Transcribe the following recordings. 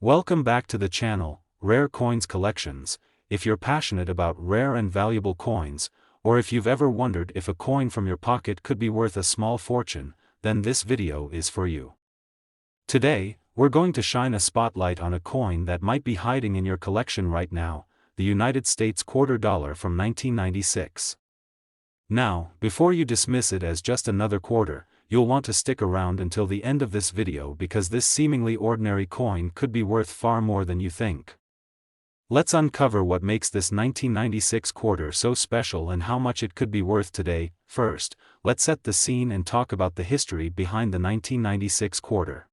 Welcome back to the channel, Rare Coins Collections. If you're passionate about rare and valuable coins, or if you've ever wondered if a coin from your pocket could be worth a small fortune, then this video is for you. Today, we're going to shine a spotlight on a coin that might be hiding in your collection right now, the United States $quarter from 1996. Now, before you dismiss it as just another quarter, you'll want to stick around until the end of this video because this seemingly ordinary coin could be worth far more than you think. Let's uncover what makes this 1996 quarter so special and how much it could be worth today. First, let's set the scene and talk about the history behind the 1996 quarter.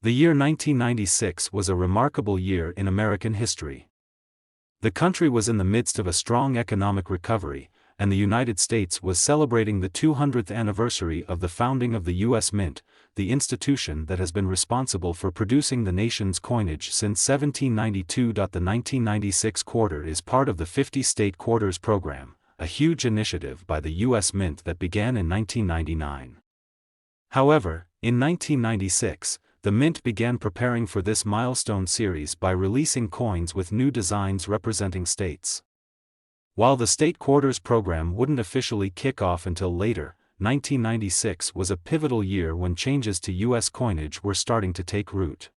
The year 1996 was a remarkable year in American history. The country was in the midst of a strong economic recovery, and the United States was celebrating the 200th anniversary of the founding of the U.S. Mint, the institution that has been responsible for producing the nation's coinage since 1792. The 1996 quarter is part of the 50-state quarters program, a huge initiative by the U.S. Mint that began in 1999. However, in 1996, the Mint began preparing for this milestone series by releasing coins with new designs representing states. While the state quarters program wouldn't officially kick off until later, 1996 was a pivotal year when changes to U.S. coinage were starting to take root.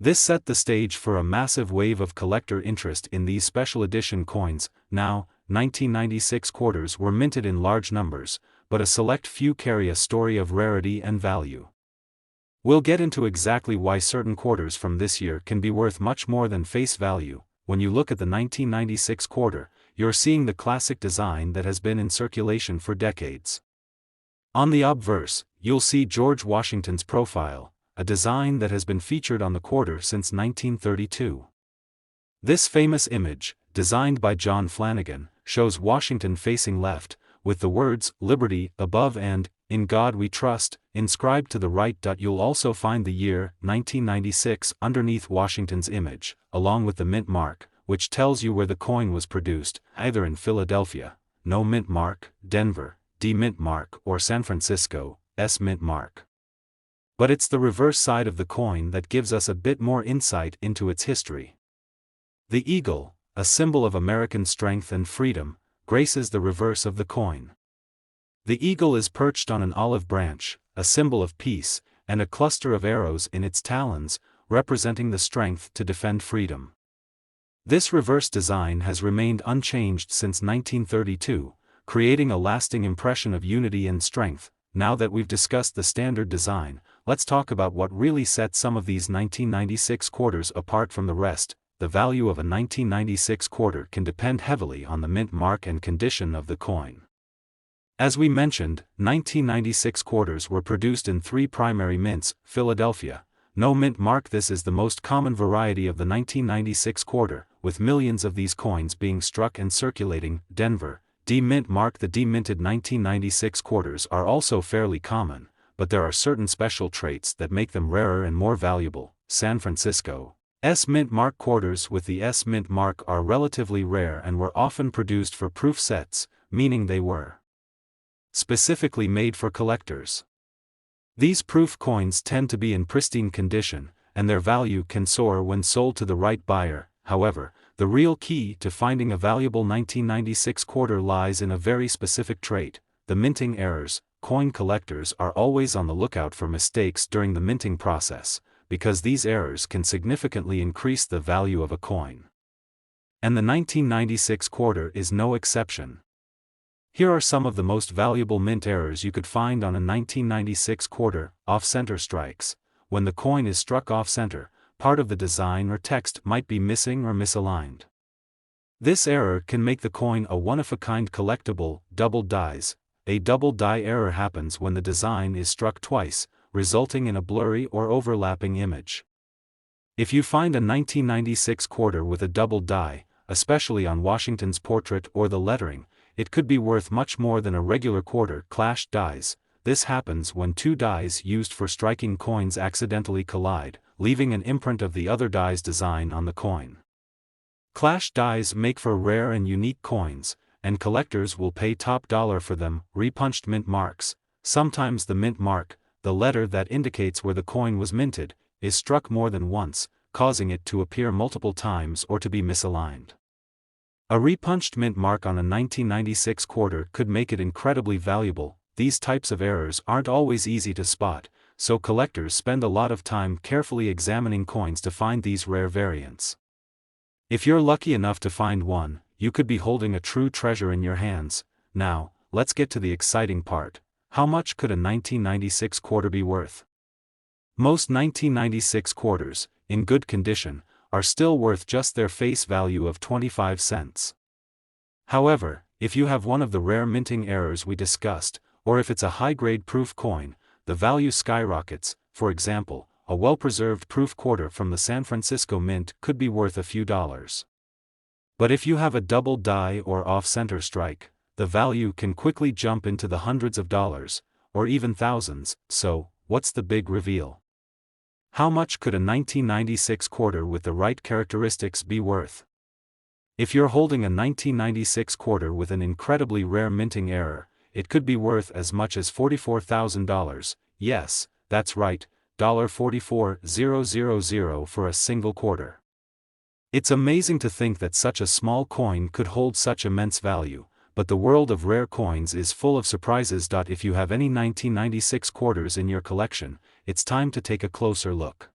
This set the stage for a massive wave of collector interest in these special edition coins. Now, 1996 quarters were minted in large numbers, but a select few carry a story of rarity and value. We'll get into exactly why certain quarters from this year can be worth much more than face value. When you look at the 1996 quarter, you're seeing the classic design that has been in circulation for decades. On the obverse, you'll see George Washington's profile, a design that has been featured on the quarter since 1932. This famous image, designed by John Flanagan, shows Washington facing left, with the words "Liberty" above and "In God We Trust" inscribed to the right. You'll also find the year 1996 underneath Washington's image, along with the mint mark, which tells you where the coin was produced, either in Philadelphia, no mint mark, Denver, D mint mark, or San Francisco, S mint mark. But it's the reverse side of the coin that gives us a bit more insight into its history. The eagle, a symbol of American strength and freedom, graces the reverse of the coin. The eagle is perched on an olive branch, a symbol of peace, and a cluster of arrows in its talons, representing the strength to defend freedom. This reverse design has remained unchanged since 1932, creating a lasting impression of unity and strength. Now that we've discussed the standard design, let's talk about what really sets some of these 1996 quarters apart from the rest. The value of a 1996 quarter can depend heavily on the mint mark and condition of the coin. As we mentioned, 1996 quarters were produced in three primary mints: Philadelphia, no mint mark. This is the most common variety of the 1996 quarter, with millions of these coins being struck and circulating. Denver, D mint mark. The D-minted 1996 quarters are also fairly common, but there are certain special traits that make them rarer and more valuable. San Francisco, S mint mark. Quarters with the S mint mark are relatively rare and were often produced for proof sets, meaning they were specifically made for collectors. These proof coins tend to be in pristine condition, and their value can soar when sold to the right buyer. However, the real key to finding a valuable 1996 quarter lies in a very specific trait: the minting errors. Coin collectors are always on the lookout for mistakes during the minting process, because these errors can significantly increase the value of a coin. And the 1996 quarter is no exception. Here are some of the most valuable mint errors you could find on a 1996 quarter. Off-center strikes. When the coin is struck off-center, part of the design or text might be missing or misaligned. This error can make the coin a one-of-a-kind collectible. Double dies. A double die error happens when the design is struck twice, resulting in a blurry or overlapping image. If you find a 1996 quarter with a double die, especially on Washington's portrait or the lettering, it could be worth much more than a regular quarter. Clash dies. This happens when two dies used for striking coins accidentally collide, leaving an imprint of the other die's design on the coin. Clash dies make for rare and unique coins, and collectors will pay top dollar for them. Repunched mint marks. Sometimes the mint mark, the letter that indicates where the coin was minted, is struck more than once, causing it to appear multiple times or to be misaligned. A repunched mint mark on a 1996 quarter could make it incredibly valuable. These types of errors aren't always easy to spot, so collectors spend a lot of time carefully examining coins to find these rare variants. If you're lucky enough to find one, you could be holding a true treasure in your hands. Now, let's get to the exciting part. How much could a 1996 quarter be worth? Most 1996 quarters, in good condition, are still worth just their face value of 25 cents. However, if you have one of the rare minting errors we discussed, or if it's a high-grade proof coin, the value skyrockets. For example, a well-preserved proof quarter from the San Francisco Mint could be worth a few dollars. But if you have a double die or off-center strike, the value can quickly jump into the hundreds of dollars, or even thousands. So, what's the big reveal? How much could a 1996 quarter with the right characteristics be worth? If you're holding a 1996 quarter with an incredibly rare minting error, it could be worth as much as $44,000. Yes, that's right, $44,000 for a single quarter. It's amazing to think that such a small coin could hold such immense value, but the world of rare coins is full of surprises. If you have any 1996 quarters in your collection, it's time to take a closer look.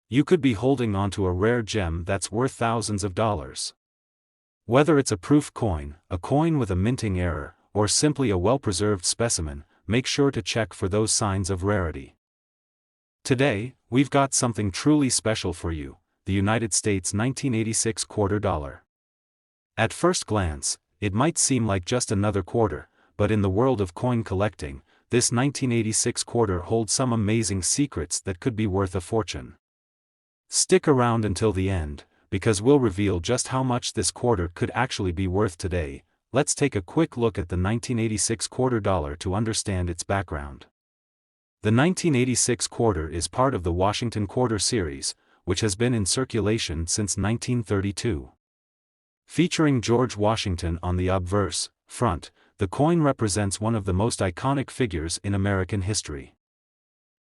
You could be holding onto a rare gem that's worth thousands of dollars. Whether it's a proof coin, a coin with a minting error, or simply a well-preserved specimen, make sure to check for those signs of rarity. Today, we've got something truly special for you: the United States 1986 quarter dollar. At first glance, it might seem like just another quarter, but in the world of coin collecting, this 1986 quarter holds some amazing secrets that could be worth a fortune. Stick around until the end, because we'll reveal just how much this quarter could actually be worth today. Let's take a quick look at the 1986 quarter dollar to understand its background. The 1986 quarter is part of the Washington Quarter series, which has been in circulation since 1932. Featuring George Washington on the obverse front, the coin represents one of the most iconic figures in American history.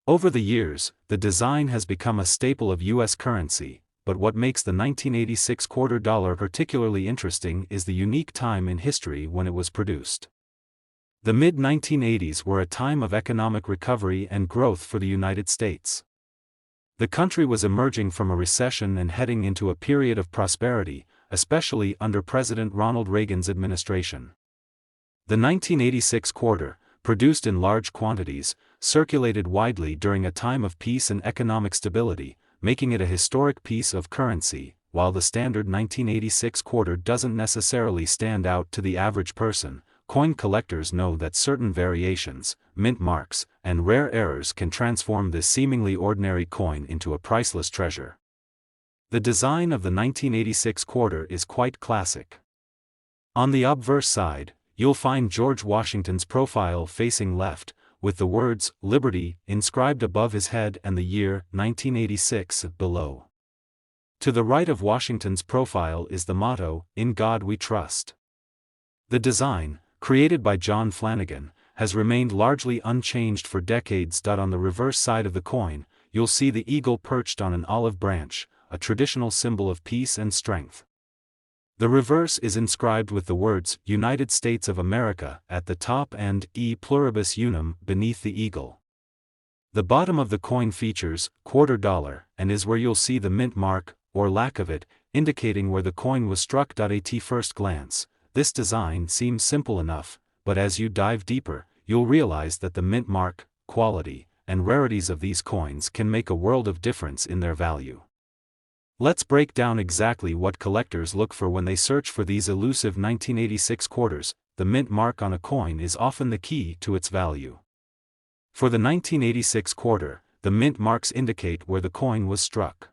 Over the years, the design has become a staple of U.S. currency, but what makes the 1986 quarter dollar particularly interesting is the unique time in history when it was produced. The mid-1980s were a time of economic recovery and growth for the United States. The country was emerging from a recession and heading into a period of prosperity, especially under President Ronald Reagan's administration. The 1986 quarter, produced in large quantities, circulated widely during a time of peace and economic stability, making it a historic piece of currency. While the standard 1986 quarter doesn't necessarily stand out to the average person, coin collectors know that certain variations, mint marks, and rare errors can transform this seemingly ordinary coin into a priceless treasure. The design of the 1986 quarter is quite classic. On the obverse side, you'll find George Washington's profile facing left, with the words "Liberty" inscribed above his head and the year 1986 below. To the right of Washington's profile is the motto, "In God We Trust." The design, created by John Flanagan, has remained largely unchanged for decades. On the reverse side of the coin, you'll see the eagle perched on an olive branch, a traditional symbol of peace and strength. The reverse is inscribed with the words "United States of America" at the top and "E pluribus unum" beneath the eagle. The bottom of the coin features quarter dollar and is where you'll see the mint mark, or lack of it, indicating where the coin was struck. At first glance, this design seems simple enough, but as you dive deeper, you'll realize that the mint mark, quality, and rarities of these coins can make a world of difference in their value. Let's break down exactly what collectors look for when they search for these elusive 1986 quarters. The mint mark on a coin is often the key to its value. For the 1986 quarter, the mint marks indicate where the coin was struck.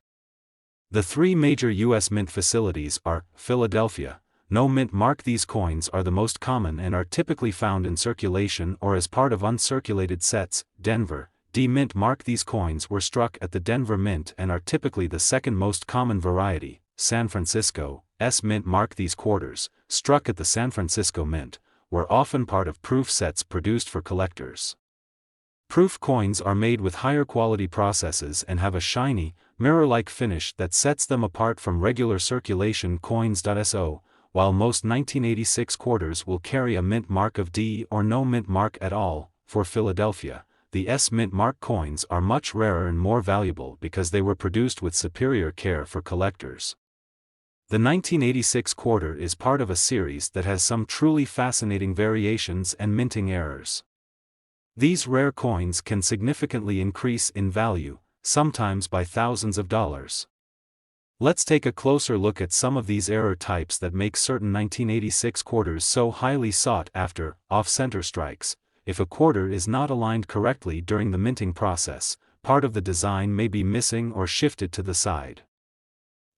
The three major U.S. mint facilities are Philadelphia. No mint mark. These coins are the most common and are typically found in circulation or as part of uncirculated sets. Denver. D mint mark. These coins were struck at the Denver Mint and are typically the second most common variety. San Francisco. S mint mark. These quarters, struck at the San Francisco Mint, were often part of proof sets produced for collectors. Proof coins are made with higher quality processes and have a shiny, mirror-like finish that sets them apart from regular circulation coins. So, while most 1986 quarters will carry a mint mark of D or no mint mark at all, for Philadelphia, the S mint mark coins are much rarer and more valuable because they were produced with superior care for collectors. The 1986 quarter is part of a series that has some truly fascinating variations and minting errors. These rare coins can significantly increase in value, sometimes by thousands of dollars. Let's take a closer look at some of these error types that make certain 1986 quarters so highly sought after. Off-center strikes. If a quarter is not aligned correctly during the minting process, part of the design may be missing or shifted to the side.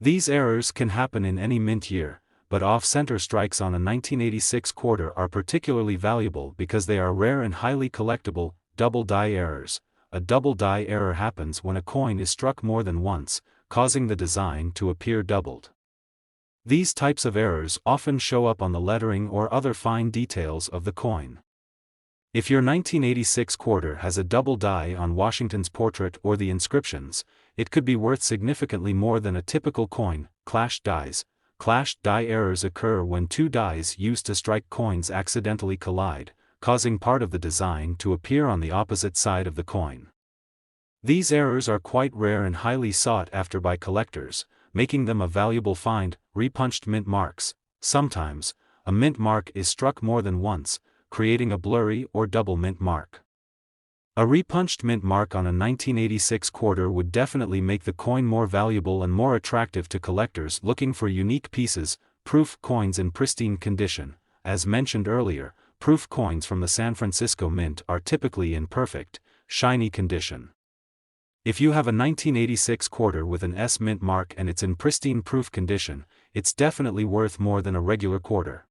These errors can happen in any mint year, but off-center strikes on a 1986 quarter are particularly valuable because they are rare and highly collectible. Double die errors. A double die error happens when a coin is struck more than once, causing the design to appear doubled. These types of errors often show up on the lettering or other fine details of the coin. If your 1986 quarter has a double die on Washington's portrait or the inscriptions, it could be worth significantly more than a typical coin. Clashed dies. Clashed die errors occur when two dies used to strike coins accidentally collide, causing part of the design to appear on the opposite side of the coin. These errors are quite rare and highly sought after by collectors, making them a valuable find. Repunched mint marks. Sometimes, a mint mark is struck more than once, creating a blurry or double mint mark. A repunched mint mark on a 1986 quarter would definitely make the coin more valuable and more attractive to collectors looking for unique pieces. Proof coins in pristine condition. As mentioned earlier, proof coins from the San Francisco Mint are typically in perfect, shiny condition. If you have a 1986 quarter with an S mint mark and it's in pristine proof condition, it's definitely worth more than a regular quarter.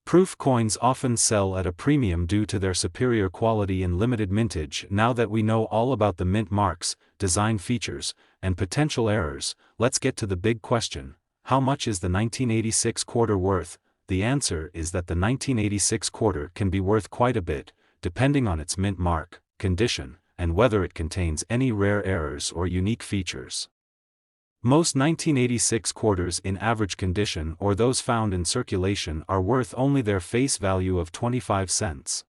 Proof coins often sell at a premium due to their superior quality and limited mintage. Now that we know all about the mint marks, design features, and potential errors, let's get to the big question: how much is the 1986 quarter worth? The answer is that the 1986 quarter can be worth quite a bit, depending on its mint mark, condition, and whether it contains any rare errors or unique features. Most 1986 quarters in average condition or those found in circulation are worth only their face value of 25 cents.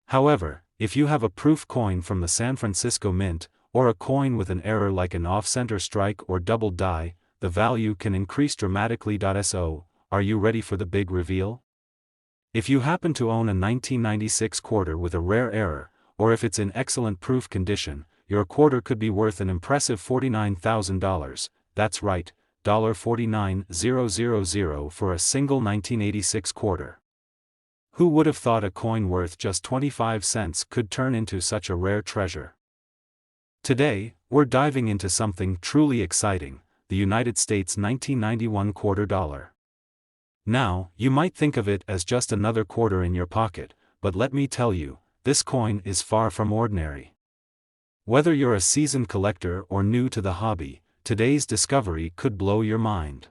However, if you have a proof coin from the San Francisco Mint, or a coin with an error like an off-center strike or double die, the value can increase dramatically. So, are you ready for the big reveal? If you happen to own a 1996 quarter with a rare error, or if it's in excellent proof condition, your quarter could be worth an impressive $49,000, that's right, $49,000 for a single 1986 quarter. Who would have thought a coin worth just 25 cents could turn into such a rare treasure? Today, we're diving into something truly exciting, the United States 1991 quarter dollar. Now, you might think of it as just another quarter in your pocket, but let me tell you, this coin is far from ordinary. Whether you're a seasoned collector or new to the hobby, today's discovery could blow your mind.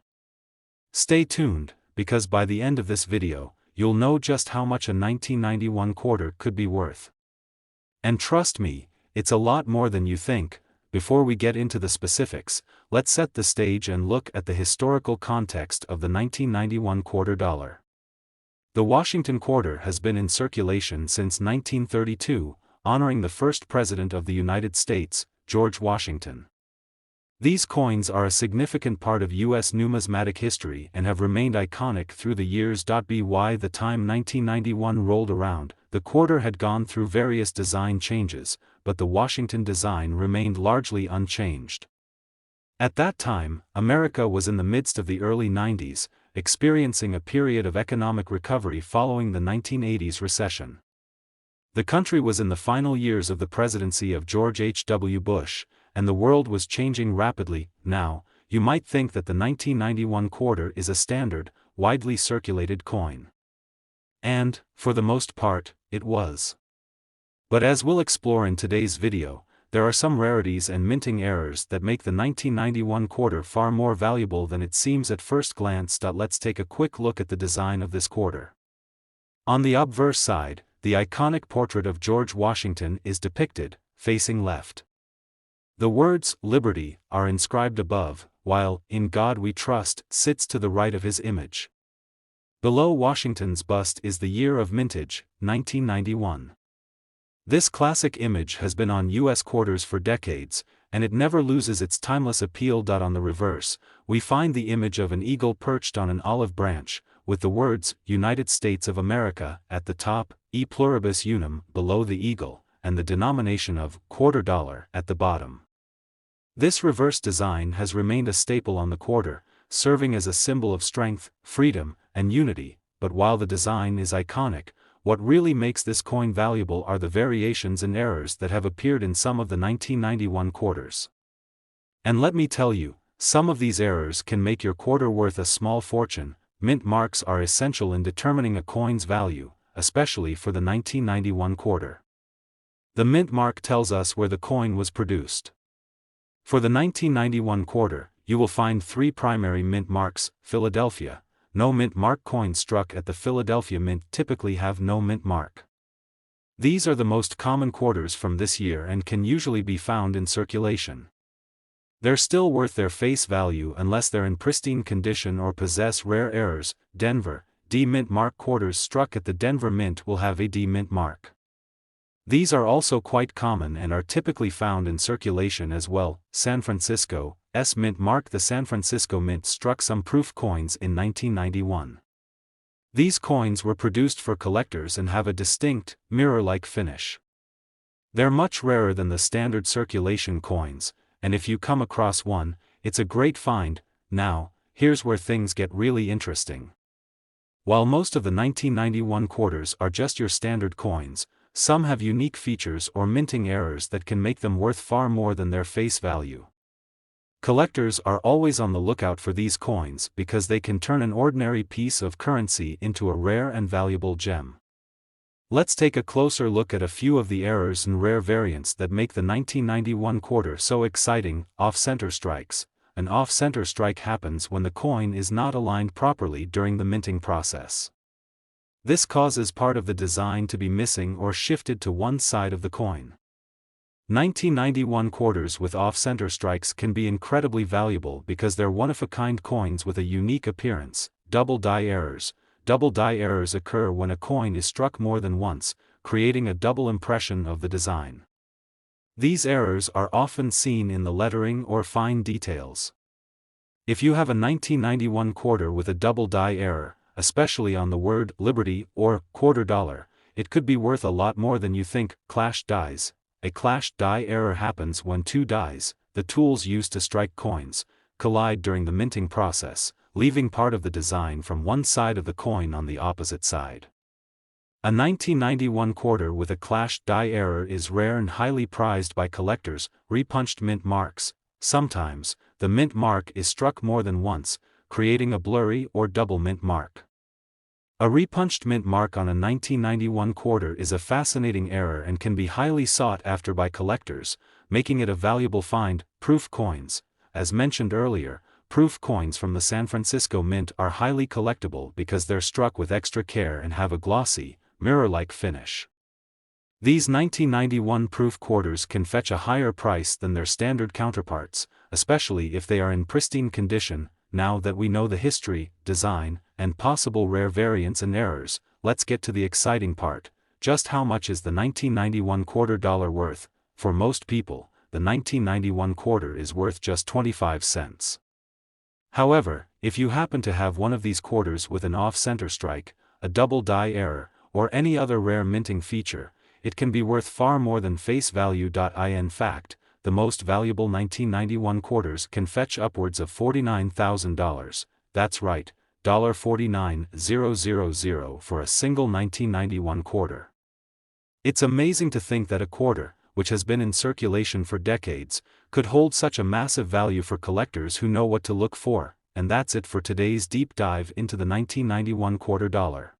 Stay tuned, because by the end of this video, you'll know just how much a 1991 quarter could be worth. And trust me, it's a lot more than you think. Before we get into the specifics, let's set the stage and look at the historical context of the 1991 quarter dollar. The Washington quarter has been in circulation since 1932, honoring the first President of the United States, George Washington. These coins are a significant part of U.S. numismatic history and have remained iconic through the years. By the time 1991 rolled around, the quarter had gone through various design changes, but the Washington design remained largely unchanged. At that time, America was in the midst of the early 90s, experiencing a period of economic recovery following the 1980s recession. The country was in the final years of the presidency of George H.W. Bush, and the world was changing rapidly. Now, you might think that the 1991 quarter is a standard, widely circulated coin. And, for the most part, it was. But as we'll explore in today's video, there are some rarities and minting errors that make the 1991 quarter far more valuable than it seems at first glance. Let's take a quick look at the design of this quarter. On the obverse side, the iconic portrait of George Washington is depicted, facing left. The words, "Liberty," are inscribed above, while, "In God We Trust," sits to the right of his image. Below Washington's bust is the year of mintage, 1991. This classic image has been on U.S. quarters for decades, and it never loses its timeless appeal. On the reverse, we find the image of an eagle perched on an olive branch, with the words, "United States of America," at the top, "E pluribus unum," below the eagle, and the denomination of $quarter at the bottom. This reverse design has remained a staple on the quarter, serving as a symbol of strength, freedom, and unity. But while the design is iconic, what really makes this coin valuable are the variations and errors that have appeared in some of the 1991 quarters. And let me tell you, some of these errors can make your quarter worth a small fortune. Mint marks are essential in determining a coin's value, especially for the 1991 quarter. The mint mark tells us where the coin was produced. For the 1991 quarter, you will find 3 primary mint marks: Philadelphia. No mint mark coins struck at the Philadelphia Mint typically have no mint mark. These are the most common quarters from this year and can usually be found in circulation. They're still worth their face value unless they're in pristine condition or possess rare errors. Denver, D mint mark quarters struck at the Denver Mint will have a D mint mark. These are also quite common and are typically found in circulation as well. San Francisco, S mint mark. The San Francisco Mint struck some proof coins in 1991. These coins were produced for collectors and have a distinct, mirror-like finish. They're much rarer than the standard circulation coins, and if you come across one, it's a great find. Now, here's where things get really interesting. While most of the 1991 quarters are just your standard coins, some have unique features or minting errors that can make them worth far more than their face value. Collectors are always on the lookout for these coins because they can turn an ordinary piece of currency into a rare and valuable gem. Let's take a closer look at a few of the errors and rare variants that make the 1991 quarter so exciting. Off-center strikes. An off-center strike happens when the coin is not aligned properly during the minting process. This causes part of the design to be missing or shifted to one side of the coin. 1991 quarters with off-center strikes can be incredibly valuable because they're one-of-a-kind coins with a unique appearance. Double die errors. Double die errors occur when a coin is struck more than once, creating a double impression of the design. These errors are often seen in the lettering or fine details. If you have a 1991 quarter with a double die error, especially on the word "Liberty" or $quarter, it could be worth a lot more than you think. Clash dies. A clash die error happens when 2 dies, the tools used to strike coins, collide during the minting process, leaving part of the design from one side of the coin on the opposite side. A 1991 quarter with a clash die error is rare and highly prized by collectors. Repunched mint marks. Sometimes, the mint mark is struck more than once, creating a blurry or double mint mark. A repunched mint mark on a 1991 quarter is a fascinating error and can be highly sought after by collectors, making it a valuable find. Proof coins. As mentioned earlier, proof coins from the San Francisco Mint are highly collectible because they're struck with extra care and have a glossy, mirror-like finish. These 1991 proof quarters can fetch a higher price than their standard counterparts, especially if they are in pristine condition. Now that we know the history, design, and possible rare variants and errors, let's get to the exciting part. Just how much is the 1991 $quarter worth? For most people, the 1991 quarter is worth just 25 cents. However, if you happen to have one of these quarters with an off-center strike, a double die error, or any other rare minting feature, it can be worth far more than face value. In fact, the most valuable 1991 quarters can fetch upwards of $49,000, that's right, $49,000 for a single 1991 quarter. It's amazing to think that a quarter, which has been in circulation for decades, could hold such a massive value for collectors who know what to look for. And that's it for today's deep dive into the 1991 $quarter.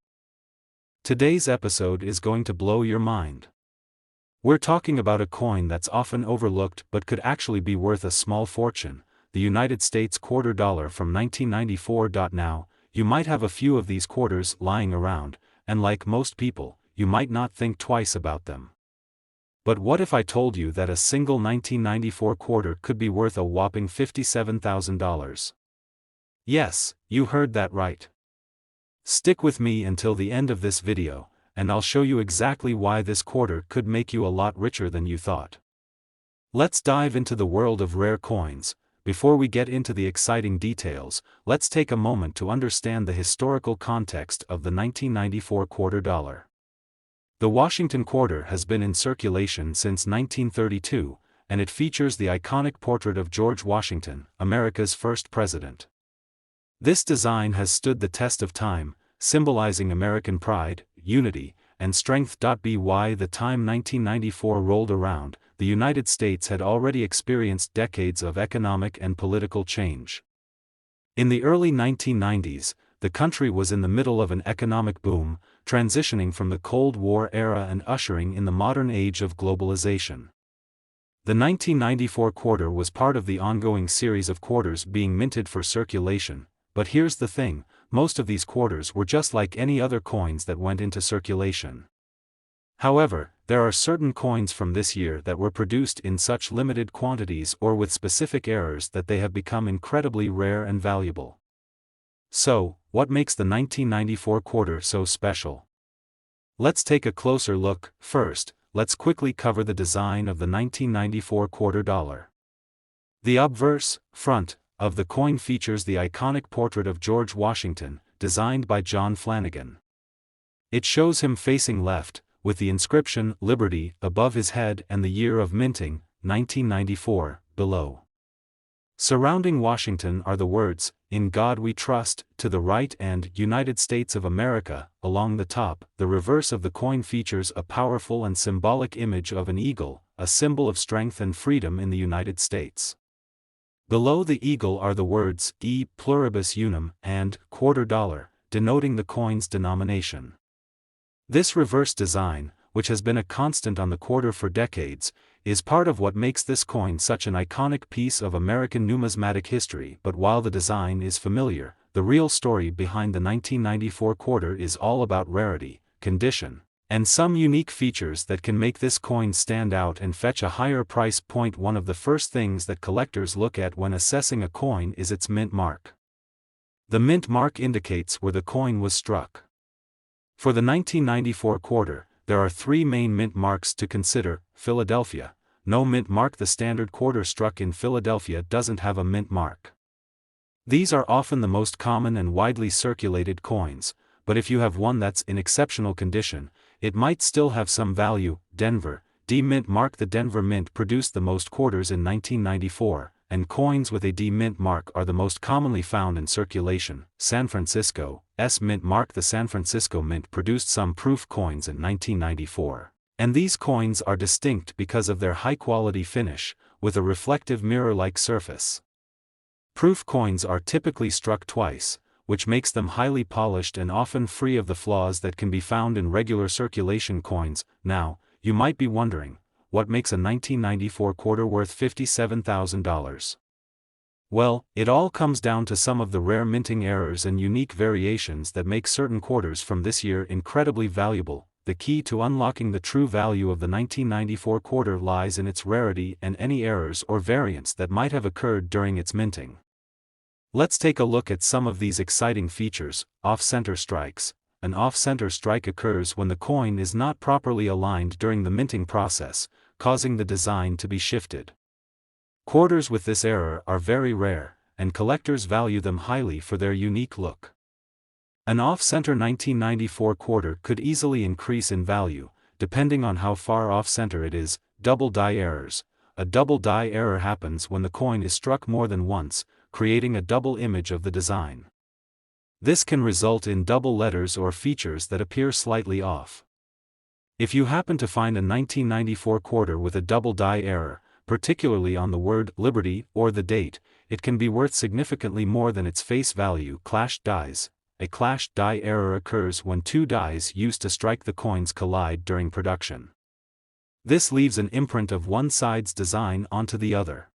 Today's episode is going to blow your mind. We're talking about a coin that's often overlooked but could actually be worth a small fortune, the United States $quarter from 1994. Now, you might have a few of these quarters lying around, and like most people, you might not think twice about them. But what if I told you that a single 1994 quarter could be worth a whopping $57,000? Yes, you heard that right. Stick with me until the end of this video, and I'll show you exactly why this quarter could make you a lot richer than you thought. Let's dive into the world of rare coins. Before we get into the exciting details, let's take a moment to understand the historical context of the 1994 quarter dollar. The Washington quarter has been in circulation since 1932, and it features the iconic portrait of George Washington, America's first president. This design has stood the test of time, symbolizing American pride, unity, and strength. By the time 1994 rolled around, the United States had already experienced decades of economic and political change. In the early 1990s, the country was in the middle of an economic boom, transitioning from the Cold War era and ushering in the modern age of globalization. The 1994 quarter was part of the ongoing series of quarters being minted for circulation, but here's the thing, most of these quarters were just like any other coins that went into circulation. However, there are certain coins from this year that were produced in such limited quantities or with specific errors that they have become incredibly rare and valuable. So, what makes the 1994 quarter so special? Let's take a closer look. First, let's quickly cover the design of the 1994 quarter dollar. The obverse, front, of the coin features the iconic portrait of George Washington, designed by John Flanagan. It shows him facing left, with the inscription "Liberty" above his head and the year of minting, 1994, below. Surrounding Washington are the words, "In God We Trust," to the right and "United States of America," along the top. The reverse of the coin features a powerful and symbolic image of an eagle, a symbol of strength and freedom in the United States. Below the eagle are the words "E pluribus unum" and "quarter dollar," denoting the coin's denomination. This reverse design, which has been a constant on the quarter for decades, is part of what makes this coin such an iconic piece of American numismatic history. But while the design is familiar, the real story behind the 1994 quarter is all about rarity, condition, and some unique features that can make this coin stand out and fetch a higher price point. One of the first things that collectors look at when assessing a coin is its mint mark. The mint mark indicates where the coin was struck. For the 1994 quarter, there are three main mint marks to consider. Philadelphia. No mint mark. The standard quarter struck in Philadelphia doesn't have a mint mark. These are often the most common and widely circulated coins, but if you have one that's in exceptional condition, it might still have some value. Denver. D mint mark. The Denver Mint produced the most quarters in 1994, and coins with a D mint mark are the most commonly found in circulation. San Francisco. S mint mark. The San Francisco Mint produced some proof coins in 1994, and these coins are distinct because of their high-quality finish, with a reflective mirror-like surface. Proof coins are typically struck twice, which makes them highly polished and often free of the flaws that can be found in regular circulation coins. Now, you might be wondering, what makes a 1994 quarter worth $57,000? Well, it all comes down to some of the rare minting errors and unique variations that make certain quarters from this year incredibly valuable. The key to unlocking the true value of the 1994 quarter lies in its rarity and any errors or variants that might have occurred during its minting. Let's take a look at some of these exciting features. Off-center strikes. An off-center strike occurs when the coin is not properly aligned during the minting process, causing the design to be shifted. Quarters with this error are very rare, and collectors value them highly for their unique look. An off-center 1994 quarter could easily increase in value, depending on how far off-center it is. Double die errors. A double die error happens when the coin is struck more than once, creating a double image of the design. This can result in double letters or features that appear slightly off. If you happen to find a 1994 quarter with a double die error, particularly on the word "Liberty" or the date, it can be worth significantly more than its face value. Clashed dies. A clashed die error occurs when two dies used to strike the coins collide during production. This leaves an imprint of one side's design onto the other.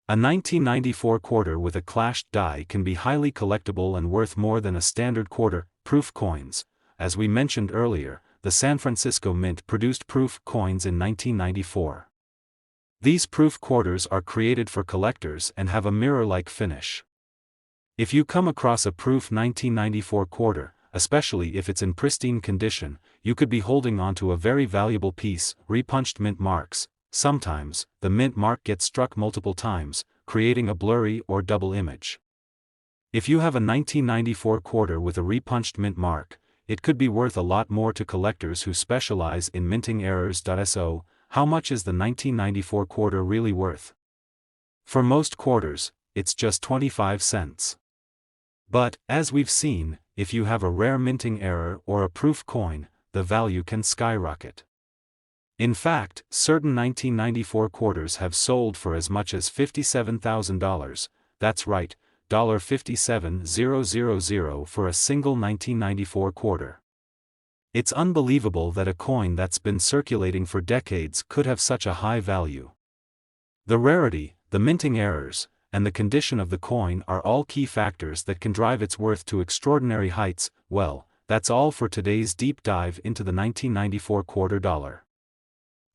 A 1994 quarter with a clashed die can be highly collectible and worth more than a standard quarter. Proof coins. As we mentioned earlier, the San Francisco Mint produced proof coins in 1994. These proof quarters are created for collectors and have a mirror-like finish. If you come across a proof 1994 quarter, especially if it's in pristine condition, you could be holding onto a very valuable piece. Repunched mint marks. Sometimes, the mint mark gets struck multiple times, creating a blurry or double image. If you have a 1994 quarter with a repunched mint mark, it could be worth a lot more to collectors who specialize in minting errors. So, how much is the 1994 quarter really worth? For most quarters, it's just 25 cents. But, as we've seen, if you have a rare minting error or a proof coin, the value can skyrocket. In fact, certain 1994 quarters have sold for as much as $57,000, that's right, $57,000 for a single 1994 quarter. It's unbelievable that a coin that's been circulating for decades could have such a high value. The rarity, the minting errors, and the condition of the coin are all key factors that can drive its worth to extraordinary heights. Well, that's all for today's deep dive into the 1994 quarter dollar.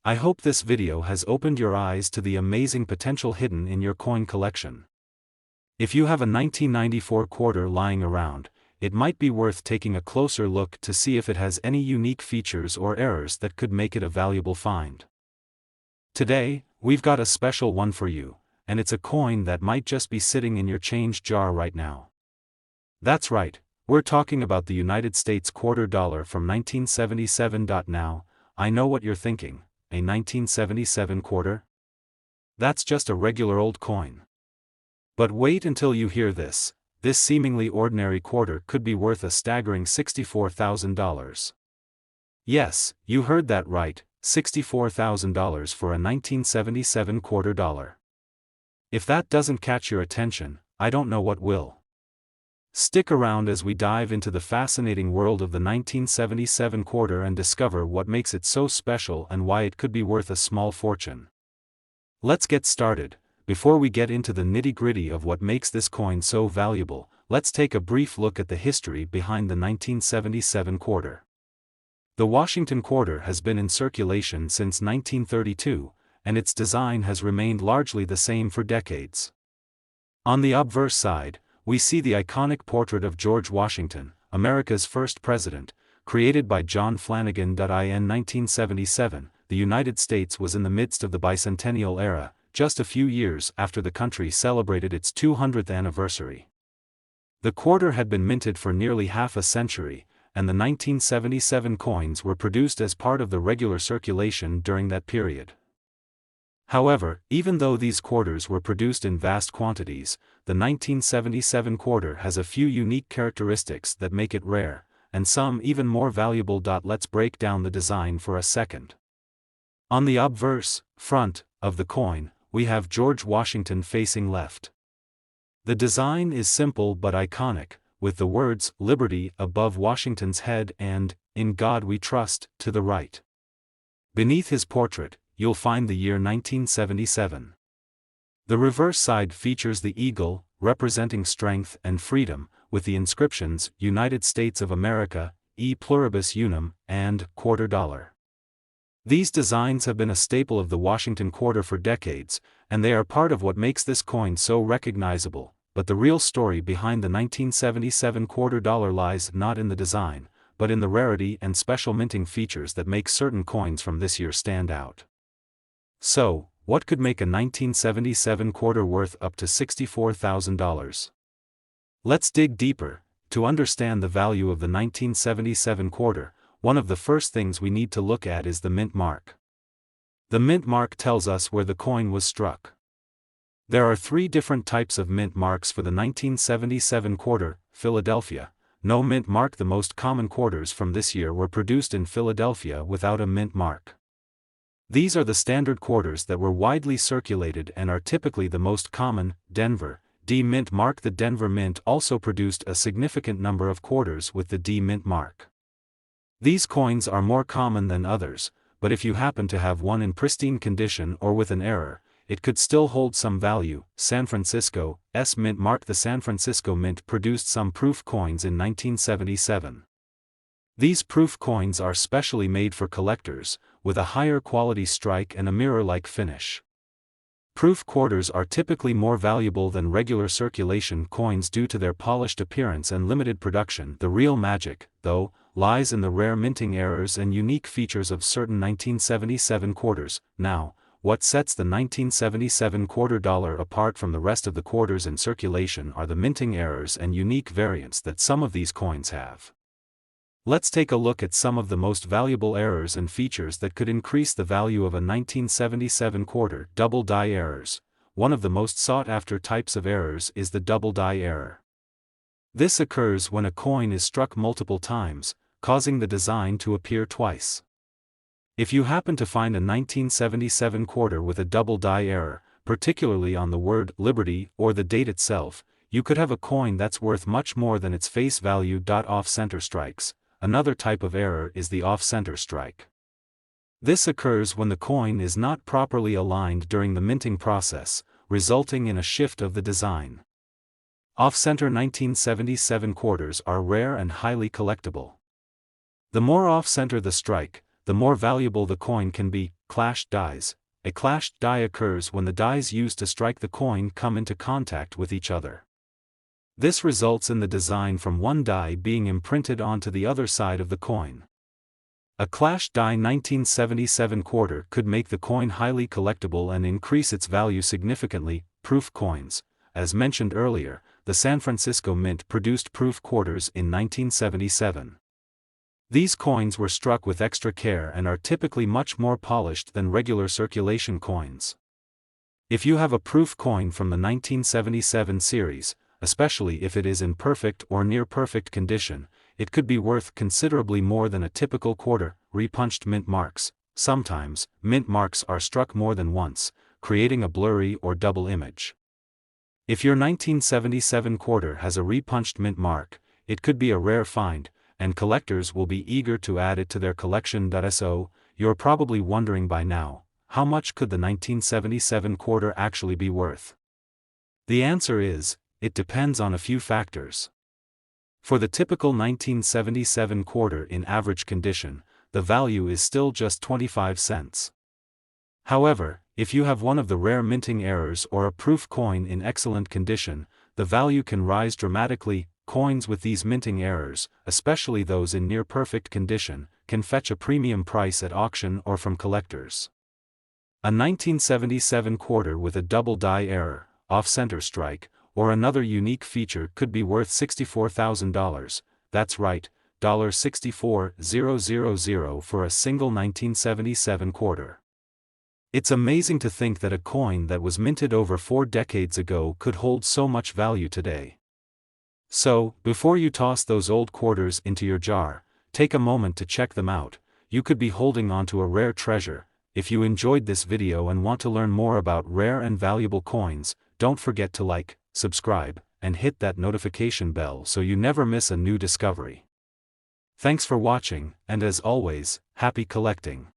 I hope this video has opened your eyes to the amazing potential hidden in your coin collection. If you have a 1994 quarter lying around, it might be worth taking a closer look to see if it has any unique features or errors that could make it a valuable find. Today, we've got a special one for you, and it's a coin that might just be sitting in your change jar right now. That's right, we're talking about the United States quarter dollar from 1977. Now, I know what you're thinking. A 1977 quarter? That's just a regular old coin. But wait until you hear this. This seemingly ordinary quarter could be worth a staggering $64,000. Yes, you heard that right, $64,000 for a 1977 quarter dollar. If that doesn't catch your attention, I don't know what will. Stick around as we dive into the fascinating world of the 1977 quarter and discover what makes it so special and why it could be worth a small fortune. Let's get started. Before we get into the nitty-gritty of what makes this coin so valuable, let's take a brief look at the history behind the 1977 quarter. The Washington quarter has been in circulation since 1932, and its design has remained largely the same for decades. On the obverse side, we see the iconic portrait of George Washington, America's first president, created by John Flanagan. In 1977, the United States was in the midst of the bicentennial era, just a few years after the country celebrated its 200th anniversary. The quarter had been minted for nearly half a century, and the 1977 coins were produced as part of the regular circulation during that period. However, even though these quarters were produced in vast quantities, the 1977 quarter has a few unique characteristics that make it rare, and some even more valuable. Let's break down the design for a second. On the obverse, front, of the coin, we have George Washington facing left. The design is simple but iconic, with the words "Liberty" above Washington's head and "In God We Trust" to the right. Beneath his portrait, you'll find the year 1977. The reverse side features the eagle, representing strength and freedom, with the inscriptions United States of America, E Pluribus Unum, and quarter dollar. These designs have been a staple of the Washington quarter for decades, and they are part of what makes this coin so recognizable. But the real story behind the 1977 quarter dollar lies not in the design, but in the rarity and special minting features that make certain coins from this year stand out. So, what could make a 1977 quarter worth up to $64,000? Let's dig deeper. To understand the value of the 1977 quarter, one of the first things we need to look at is the mint mark. The mint mark tells us where the coin was struck. There are three different types of mint marks for the 1977 quarter. Philadelphia, no mint mark. The most common quarters from this year were produced in Philadelphia without a mint mark. These are the standard quarters that were widely circulated and are typically the most common. Denver, D mint mark. The Denver Mint also produced a significant number of quarters with the D mint mark. These coins are more common than others, but if you happen to have one in pristine condition or with an error, it could still hold some value. San Francisco, S mint mark. The San Francisco Mint produced some proof coins in 1977. These proof coins are specially made for collectors, with a higher quality strike and a mirror-like finish. Proof quarters are typically more valuable than regular circulation coins due to their polished appearance and limited production. The real magic, though, lies in the rare minting errors and unique features of certain 1977 quarters. Now, what sets the 1977 quarter dollar apart from the rest of the quarters in circulation are the minting errors and unique variants that some of these coins have. Let's take a look at some of the most valuable errors and features that could increase the value of a 1977 quarter. Double die errors. One of the most sought-after types of errors is the double die error. This occurs when a coin is struck multiple times, causing the design to appear twice. If you happen to find a 1977 quarter with a double die error, particularly on the word Liberty or the date itself, you could have a coin that's worth much more than its face value. Off-center strikes. Another type of error is the off-center strike. This occurs when the coin is not properly aligned during the minting process, resulting in a shift of the design. Off-center 1977 quarters are rare and highly collectible. The more off-center the strike, the more valuable the coin can be. Clashed dies. A clashed die occurs when the dies used to strike the coin come into contact with each other. This results in the design from one die being imprinted onto the other side of the coin. A clashed die 1977 quarter could make the coin highly collectible and increase its value significantly. Proof coins. As mentioned earlier, the San Francisco Mint produced proof quarters in 1977. These coins were struck with extra care and are typically much more polished than regular circulation coins. If you have a proof coin from the 1977 series, especially if it is in perfect or near-perfect condition, it could be worth considerably more than a typical quarter. Repunched mint marks. Sometimes, mint marks are struck more than once, creating a blurry or double image. If your 1977 quarter has a repunched mint mark, it could be a rare find, and collectors will be eager to add it to their collection. So, you're probably wondering by now, how much could the 1977 quarter actually be worth? The answer is, it depends on a few factors. For the typical 1977 quarter in average condition, the value is still just 25 cents. However, if you have one of the rare minting errors or a proof coin in excellent condition, the value can rise dramatically. Coins with these minting errors, especially those in near-perfect condition, can fetch a premium price at auction or from collectors. A 1977 quarter with a double die error, off-center strike, or another unique feature could be worth $64,000, that's right, $64,000 for a single 1977 quarter. It's amazing to think that a coin that was minted over 4 decades ago could hold so much value today. So, before you toss those old quarters into your jar, take a moment to check them out. You could be holding onto a rare treasure. If you enjoyed this video and want to learn more about rare and valuable coins, don't forget to like, subscribe, and hit that notification bell so you never miss a new discovery. Thanks for watching, and as always, happy collecting.